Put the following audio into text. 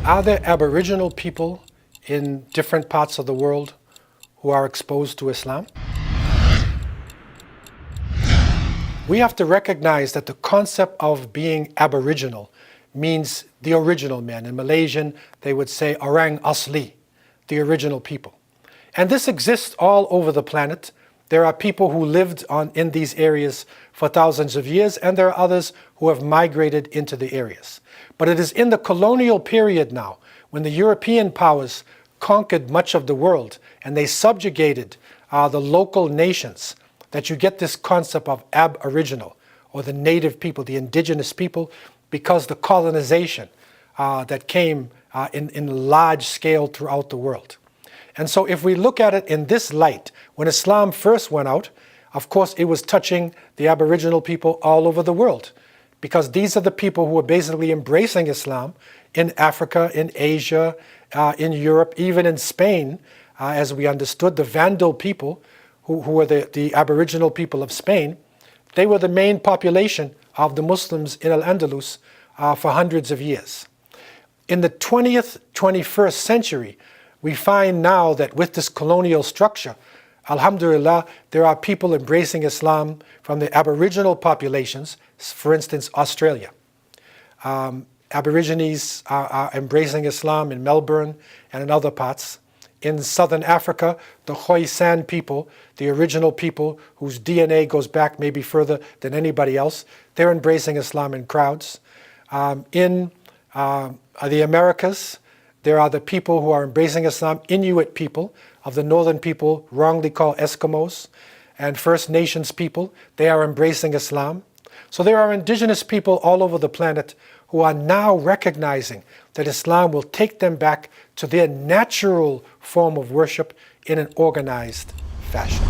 Are there Aboriginal people in different parts of the world who are exposed to Islam? We have to recognize that the concept of being Aboriginal means the original man. In Malaysian, they would say Orang Asli, the original people. And this exists all over the planet. There are people who lived in these areas for thousands of years, and there are others who have migrated into the areas. But it is in the colonial period now, when the European powers conquered much of the world and they subjugated the local nations, that you get this concept of Aboriginal, or the native people, the indigenous people, because the colonization that came in large scale throughout the world. And so if we look at it in this light, when Islam first went out, of course it was touching the Aboriginal people all over the world, because these are the people who are basically embracing Islam in Africa, in Asia, in Europe, even in Spain, as we understood. The Vandal people, who were the Aboriginal people of Spain, they were the main population of the Muslims in Al-Andalus for hundreds of years. In the 20th, 21st century, we find now that with this colonial structure, alhamdulillah, there are people embracing Islam from the Aboriginal populations, for instance, Australia. Aborigines are embracing Islam in Melbourne and in other parts. In southern Africa, the Khoisan people, the original people whose DNA goes back maybe further than anybody else, they're embracing Islam in crowds. In the Americas, there are the people who are embracing Islam, Inuit people, of the northern people wrongly called Eskimos, and First Nations people. They are embracing Islam. So there are indigenous people all over the planet who are now recognizing that Islam will take them back to their natural form of worship in an organized fashion.